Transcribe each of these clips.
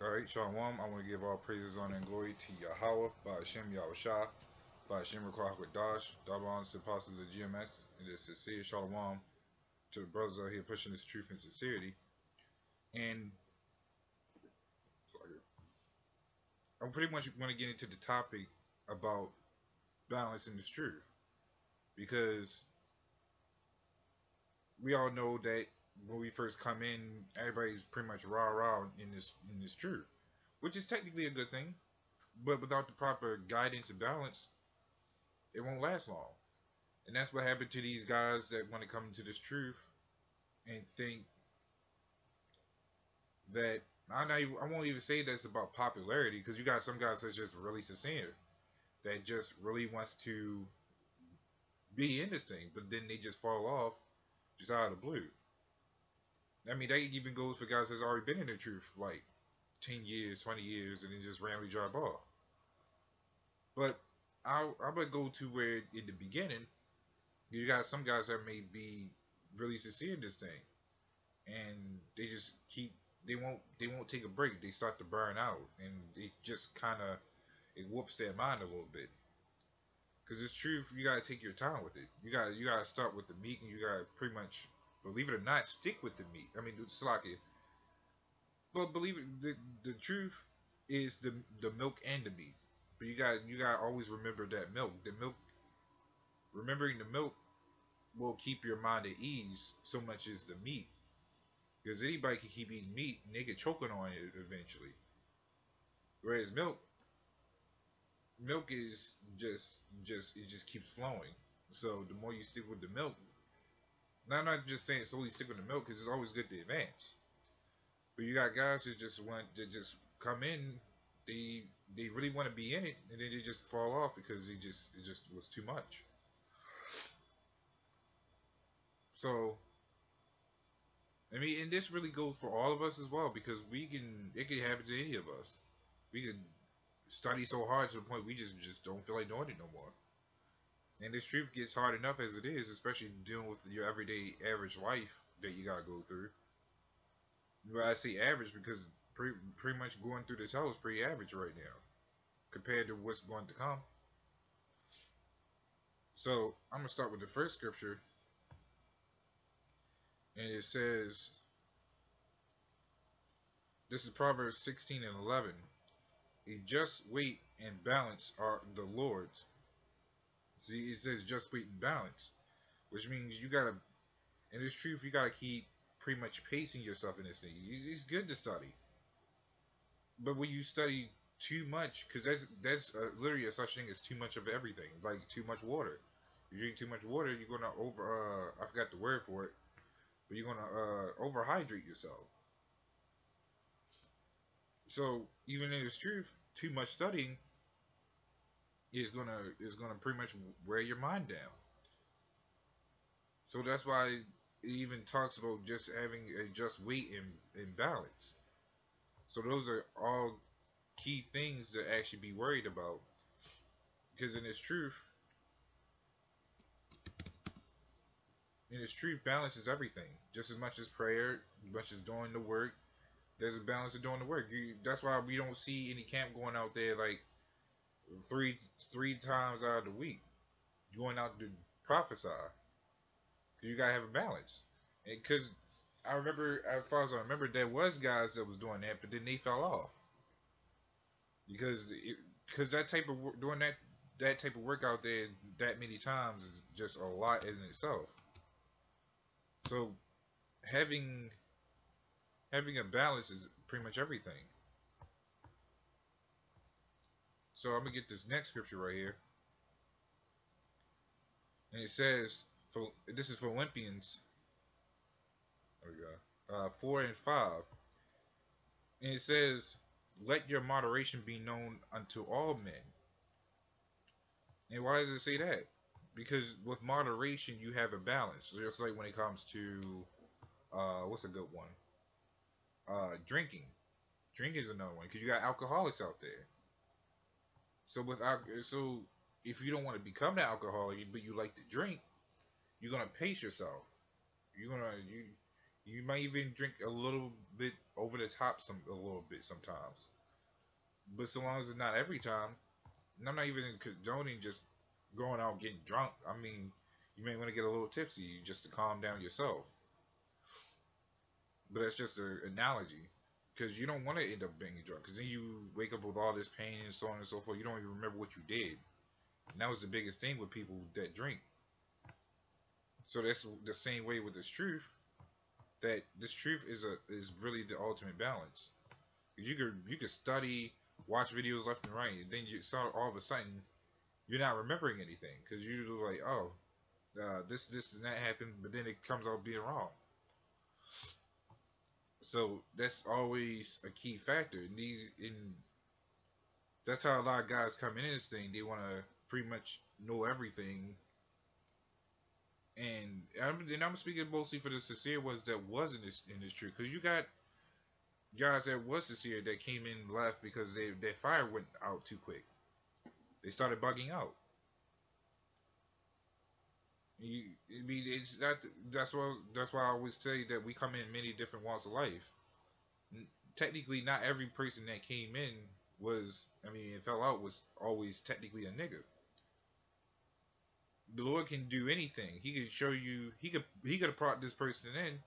Alright, Shalom. I want to give all praises, honor, and glory to Yahweh, by Hashem Yahushua, by Hashem Ruach HaKodesh, Daban to the apostles of GMS, and the sincere Shalom to the brothers out here pushing this truth and sincerity. And sorry, I pretty much want to get into the topic about balancing this truth, because we all know that when we first come in, everybody's pretty much rah in this truth, which is technically a good thing. But without the proper guidance and balance, it won't last long. And that's what happened to these guys that want to come into this truth and think that I won't even say that's about popularity, because you got some guys that's just really sincere, that just really wants to be in this thing, but then they just fall off just out of the blue. I mean, that even goes for guys that's already been in the truth like 10 years, 20 years, and then just randomly drop off. But I'm going to go to where in the beginning, you got some guys that may be really sincere in this thing, and they just they won't take a break. They start to burn out, and it just kind of, it whoops their mind a little bit. Because it's truth, you got to take your time with it. You got to start with the meat, and you got to pretty much, believe it or not, stick with the meat. I mean, it's like it. But believe it, the truth is the milk and the meat. But you got to always remember that milk. The milk, remembering the milk will keep your mind at ease so much as the meat. Because anybody can keep eating meat and they get choking on it eventually. Whereas milk is it just keeps flowing. So the more you stick with the milk, now I'm not just saying solely stick with the milk, because it's always good to advance. But you got guys that just come in, they really want to be in it, and then they just fall off because it just was too much. So I mean, and this really goes for all of us as well, because it can happen to any of us. We can study so hard to the point we just don't feel like doing it no more. And this truth gets hard enough as it is, especially dealing with your everyday average life that you gotta go through. Well, I say average because pretty much going through this hell is pretty average right now compared to what's going to come. So I'm gonna start with the first scripture, and it says, this is Proverbs 16 and 11. A just weight and balance are the Lord's. See, it says just weight and balance, which means you gotta, in this truth, you gotta keep pretty much pacing yourself in this thing. It's good to study, but when you study too much, because that's literally a such thing as too much of everything, like too much water. You drink too much water, you're gonna I forgot the word for it, but you're gonna overhydrate yourself. So even in this truth, too much studying is gonna pretty much wear your mind down. So that's why it even talks about just having a just weight and balance. So those are all key things to actually be worried about, because in this truth, balance is everything. Just as much as prayer, as much as doing the work, there's a balance of doing the work. That's why we don't see any camp going out there like three times out of the week, going out to prophesy. You gotta have a balance, because I remember, as far as I remember, there was guys that was doing that, but then they fell off because that type of doing that type of work out there that many times is just a lot in itself. So having a balance is pretty much everything. So I'm gonna get this next scripture right here, and it says, this is Philippians. There we go. 4 and 5, and it says, "Let your moderation be known unto all men." And why does it say that? Because with moderation you have a balance. Just like when it comes to what's a good one? Drinking. Drinking is another one, because you got alcoholics out there. So if you don't want to become an alcoholic, but you like to drink, you're gonna pace yourself. You might even drink a little bit over the top, a little bit sometimes. But so long as it's not every time, and I'm not even condoning just going out getting drunk. I mean, you may want to get a little tipsy just to calm down yourself. But that's just an analogy, because you don't want to end up being drunk, because then you wake up with all this pain and so on and so forth. You don't even remember what you did, and that was the biggest thing with people that drink. So that's the same way with this truth. That this truth is really the ultimate balance. You could study, watch videos left and right, and then you start all of a sudden you're not remembering anything because you're just like, oh, this and that happened, but then it comes out being wrong. So that's always a key factor. In that's how a lot of guys come in this thing. They want to pretty much know everything. And I'm speaking mostly for the sincere ones that was in this truth, because you got guys that was sincere that came in left because their fire went out too quick. They started bugging out. You, I mean, it's that. That's why I always say that we come in many different walks of life. Technically, not every person that came in was. I mean, it fell out was always technically a nigga. The Lord can do anything. He could show you. He could have brought this person in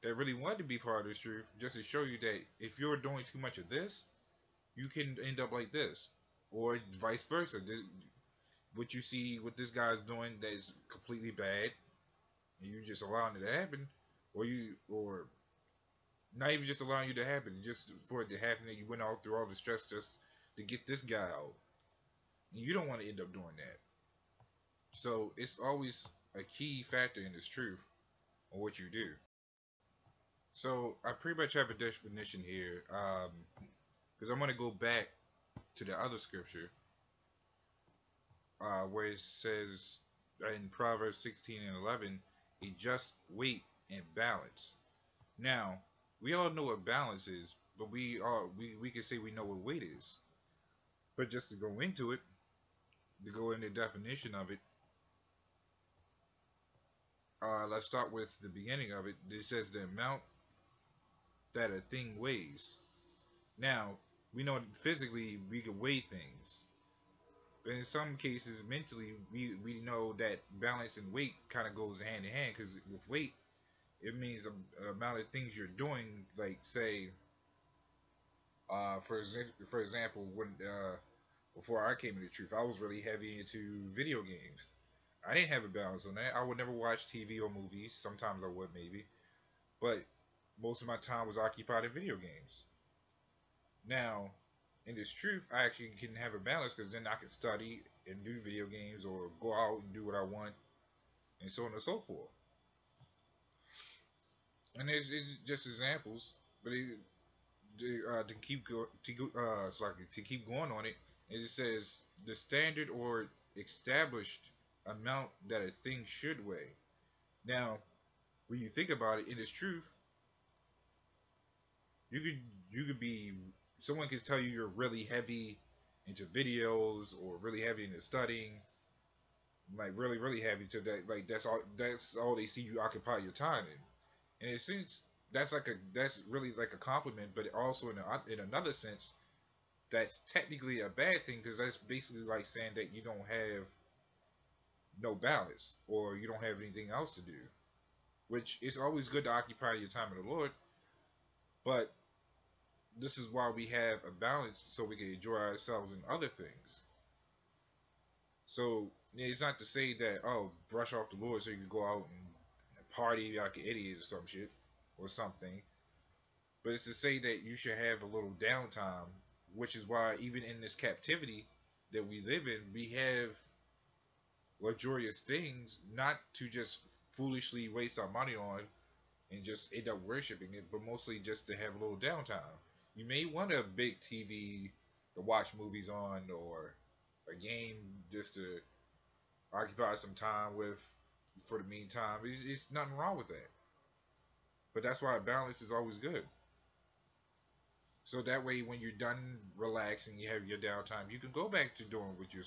that really wanted to be part of this truth, just to show you that if you're doing too much of this, you can end up like this, or vice versa. What you see what this guy's doing that is completely bad, and you just allowing it to happen, or not even just allowing you to happen, just for it to happen that you went out through all the stress just to get this guy out. And you don't want to end up doing that. So it's always a key factor in this truth on what you do. So I pretty much have a definition here, because I'm going to go back to the other scripture, where it says in Proverbs 16 and 11, a just weight and balance. Now, we all know what balance is, but we can say we know what weight is. But just to go into it, to go into the definition of it, let's start with the beginning of it. It says the amount that a thing weighs. Now, we know that physically we can weigh things, but in some cases, mentally, we know that balance and weight kind of goes hand in hand, because with weight, it means the amount of things you're doing. Like, say, for example, when before I came into truth, I was really heavy into video games. I didn't have a balance on that. I would never watch TV or movies. Sometimes I would, maybe, but most of my time was occupied in video games. Now, in this truth, I actually can have a balance, because then I can study and do video games, or go out and do what I want, and so on and so forth. And it's just examples, but to to keep going on it, it says the standard or established amount that a thing should weigh. Now, when you think about it, in its truth, you could you could be someone can tell you you're really heavy into videos, or really heavy into studying, like really heavy to that. Like that's all they see you occupy your time in. And in a sense, that's really like a compliment, but also in another sense, that's technically a bad thing, because that's basically like saying that you don't have no balance, or you don't have anything else to do. Which is always good to occupy your time in the Lord, but this is why we have a balance, so we can enjoy ourselves in other things. So it's not to say that, oh, brush off the Lord so you can go out and party like an idiot or some shit or something, but it's to say that you should have a little downtime, which is why even in this captivity that we live in, we have luxurious things, not to just foolishly waste our money on and just end up worshiping it, but mostly just to have a little downtime. You may want a big TV to watch movies on, or a game just to occupy some time with for the meantime. It's nothing wrong with that. But that's why a balance is always good. So that way, when you're done relaxing, you have your downtime, you can go back to doing what you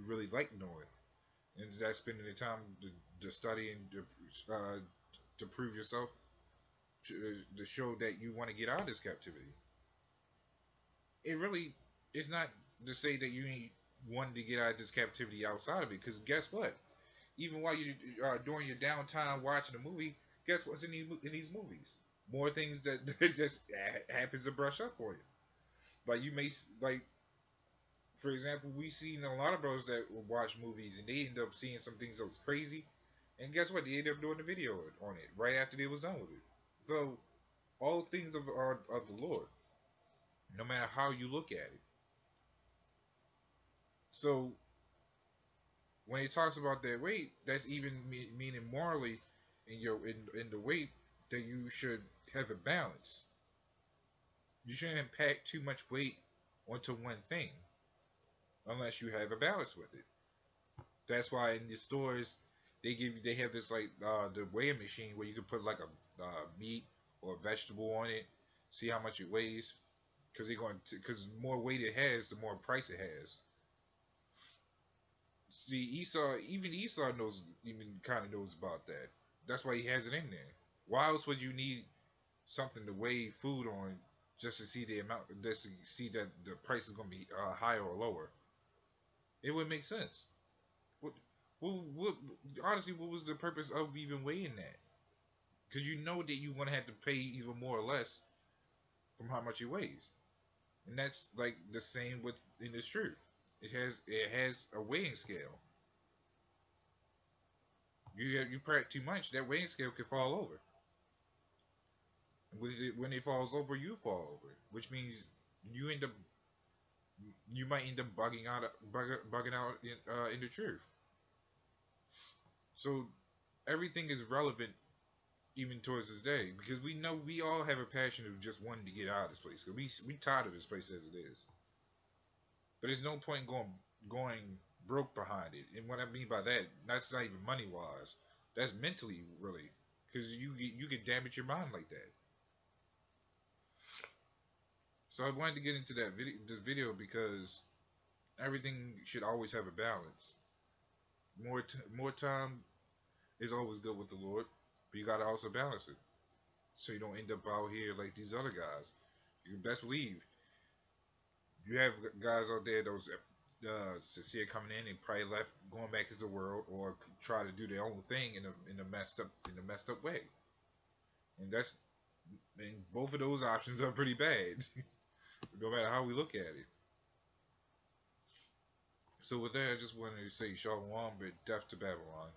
really like doing, and that's spending the time to study and to prove yourself. to show that you want to get out of this captivity. It really is not to say that you ain't wanting to get out of this captivity outside of it. Because guess what? Even while you during your downtime watching a movie, guess what's in these movies? More things that just happens to brush up on you. Like you may like, for example, we seen a lot of bros that will watch movies and they end up seeing some things that was crazy, and guess what? They end up doing a video on it right after they was done with it. So all things are of the Lord, no matter how you look at it. So when it talks about that weight, that's even meaning morally in the weight that you should have a balance. You shouldn't pack too much weight onto one thing unless you have a balance with it. That's why in the stores they have this like the weighing machine where you can put like a meat or a vegetable on it, see how much it weighs, because because more weight it has, the more price it has. See, Esau knows, even kind of knows about that. That's why he has it in there. Why else would you need something to weigh food on just to see the amount, just to see that the price is gonna be higher or lower? It would make sense. What, what, honestly, what was the purpose of even weighing that? Because you know that you're gonna have to pay even more or less from how much it weighs, and that's like the same with in this truth. It has a weighing scale. You pack too much, that weighing scale could fall over. When it falls over, you fall over, which means you end up you might end up bugging out in the truth. So everything is relevant even towards this day because we know we all have a passion of just wanting to get out of this place because we tired of this place as it is. But there's no point going broke behind it. And what I mean by that, that's not even money wise. That's mentally really because you can damage your mind like that. So I wanted to get into this video because everything should always have a balance. More time is always good with the Lord, but you gotta also balance it so you don't end up out here like these other guys. You best believe you have guys out there those sincere coming in and probably left going back to the world or try to do their own thing in a messed up way, and that's and both of those options are pretty bad, no matter how we look at it. So with that, I just wanted to say Shalom, but death to Babylon.